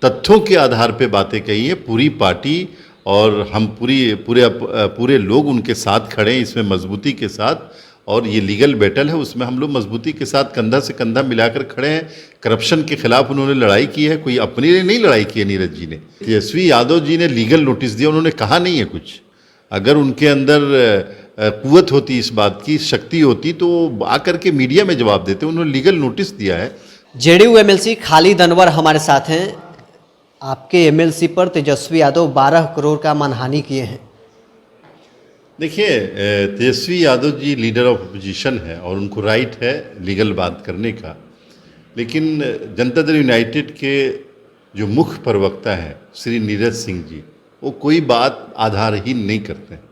तथ्यों के आधार पे बातें कही हैं। पूरी पार्टी और हम पूरे लोग उनके साथ खड़े हैं इसमें मजबूती के साथ, और ये लीगल बैटल है उसमें हम लोग मजबूती के साथ कंधा से कंधा मिलाकर खड़े हैं। करप्शन के खिलाफ उन्होंने लड़ाई की है, कोई अपने लिए नहीं लड़ाई की है नीरज जी ने। तेजस्वी यादव जी ने लीगल नोटिस दिया, उन्होंने कहा नहीं है कुछ। अगर उनके अंदर कुव्वत होती, इस बात की शक्ति होती, तो आकर के मीडिया में जवाब देते। उन्होंने लीगल नोटिस दिया है। जेडीयू एमएलसी खालिद अनवर हमारे साथ हैं। आपके एमएलसी पर तेजस्वी यादव 12 करोड़ का मानहानि किए हैं। देखिए, Tejashwi Yadav ji leader of opposition है और उनको राइट है लीगल बात करने का, लेकिन जनता दल यूनाइटेड के जो मुख्य प्रवक्ता हैं श्री नीरज सिंह जी, वो कोई बात आधारहीन नहीं करते हैं।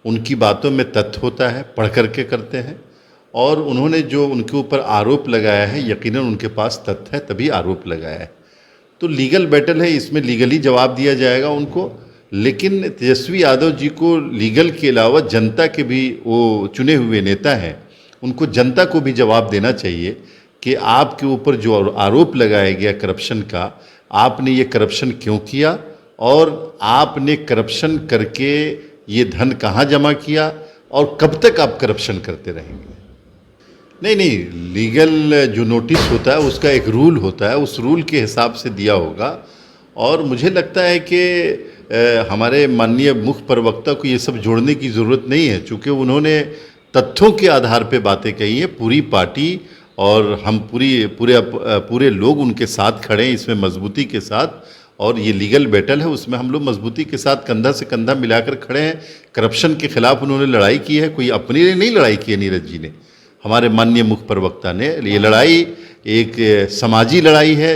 उनकी बातों में तथ्य होता है, पढ़ करके करते हैं, और उन्होंने जो उनके ऊपर आरोप लगाया है यकीनन उनके पास तथ्य है तभी आरोप लगाया है। तो लीगल बैटल है, इसमें लीगली जवाब दिया जाएगा उनको। लेकिन तेजस्वी यादव जी को लीगल के अलावा जनता के भी वो चुने हुए नेता हैं, उनको जनता को भी जवाब देना चाहिए कि आपके ऊपर जो आरोप लगाया गया करप्शन का, आपने ये करप्शन क्यों किया और आपने करप्शन करके ये धन कहाँ जमा किया और कब तक आप करप्शन करते रहेंगे। नहीं, लीगल जो नोटिस होता है उसका एक रूल होता है, उस रूल के हिसाब से दिया होगा। और मुझे लगता है कि हमारे माननीय मुख्य प्रवक्ता को ये सब जोड़ने की ज़रूरत नहीं है, चूँकि उन्होंने तथ्यों के आधार पे बातें कही हैं। पूरी पार्टी और हम पूरे लोग उनके साथ खड़े हैं इसमें मजबूती के साथ, और ये लीगल बैटल है उसमें हम लोग मजबूती के साथ कंधा से कंधा मिलाकर खड़े हैं। करप्शन के खिलाफ उन्होंने लड़ाई की है, कोई अपने लिए नहीं लड़ाई की है नीरज जी ने, हमारे माननीय मुख्य प्रवक्ता ने। ये लड़ाई एक समाजी लड़ाई है,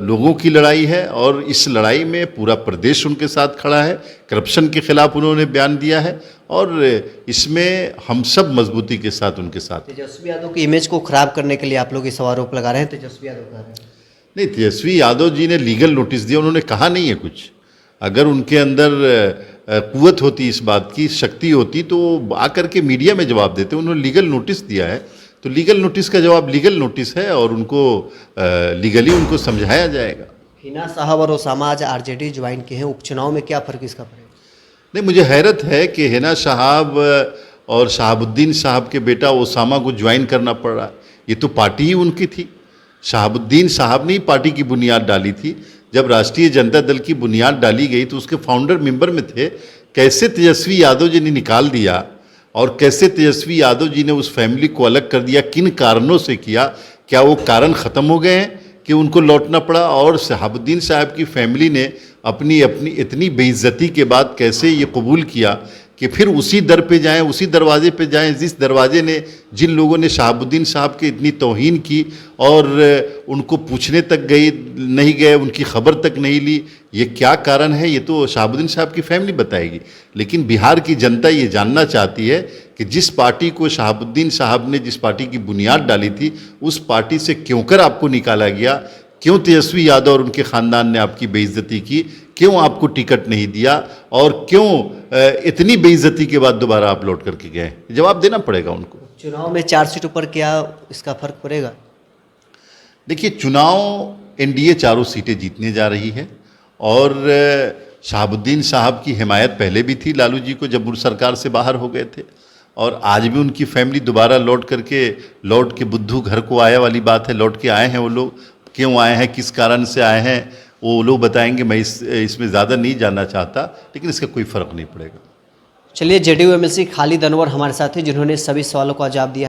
लोगों की लड़ाई है, और इस लड़ाई में पूरा प्रदेश उनके साथ खड़ा है। करप्शन के खिलाफ उन्होंने बयान दिया है और इसमें हम सब मजबूती के साथ उनके साथ। तेजस्वी यादव की इमेज को खराब करने के लिए आप लोग इस आरोप लगा रहे हैं, तेजस्वी यादव कह रहे हैं। नहीं, तेजस्वी यादव जी ने लीगल नोटिस दिया, उन्होंने कहा नहीं है कुछ। अगर उनके अंदर कुव्वत होती, इस बात की शक्ति होती, तो आकर के मीडिया में जवाब देते। उन्होंने लीगल नोटिस दिया है, तो लीगल नोटिस का जवाब लीगल नोटिस है और उनको लीगली उनको समझाया जाएगा। हिना साहब और ओसामा आज आरजेडी ज्वाइन किए हैं, उपचुनाव में क्या फ़र्क इसका पड़ेगा? नहीं, मुझे हैरत है कि हिना साहब और शहाबुद्दीन साहब के बेटा ओसामा को ज्वाइन करना पड़ रहा है। ये तो पार्टी ही उनकी थी। शहाबुद्दीन साहब ने ही पार्टी की बुनियाद डाली थी। जब राष्ट्रीय जनता दल की बुनियाद डाली गई तो उसके फाउंडर मेंबर में थे। कैसे तेजस्वी यादव जी ने निकाल दिया और कैसे तेजस्वी यादव जी ने उस फैमिली को अलग कर दिया, किन कारणों से किया, क्या वो कारण ख़त्म हो गए हैं कि उनको लौटना पड़ा? और शहाबुद्दीन साहब की फैमिली ने अपनी इतनी बेइज्जती के बाद कैसे ये कबूल किया कि फिर उसी दर पे जाएं, उसी दरवाजे पे जाएं जिस दरवाजे ने, जिन लोगों ने शहाबुद्दीन साहब की इतनी तौहीन की और उनको पूछने तक नहीं गए, उनकी खबर तक नहीं ली। ये क्या कारण है, ये तो शहाबुद्दीन साहब की फैमिली बताएगी। लेकिन बिहार की जनता ये जानना चाहती है कि जिस पार्टी को शहाबुद्दीन साहब ने, जिस पार्टी की बुनियाद डाली थी, उस पार्टी से क्यों कर आपको निकाला गया? क्यों तेजस्वी यादव और उनके ख़ानदान ने आपकी बेइज्जती की? क्यों आपको टिकट नहीं दिया? और क्यों इतनी बेइज्जती के बाद दोबारा आप लौट करके गए? जवाब देना पड़ेगा उनको। चुनाव में 4 सीटों पर क्या इसका फर्क पड़ेगा? देखिए, चुनाव एनडीए 4 सीटें जीतने जा रही है और शहाबुद्दीन साहब की हिमायत पहले भी थी लालू जी को जब वो सरकार से बाहर हो गए थे, और आज भी उनकी फैमिली दोबारा लौट के बुद्धू घर को आया वाली बात है। लौट के आए हैं वो लोग, क्यों आए हैं, किस कारण से आए हैं, वो लोग बताएंगे। मैं इसमें ज़्यादा नहीं जानना चाहता, लेकिन इसका कोई फ़र्क नहीं पड़ेगा। चलिए, जेडीयू एमएलसी खालिद अनवर हमारे साथ हैं जिन्होंने सभी सवालों का जवाब दिया।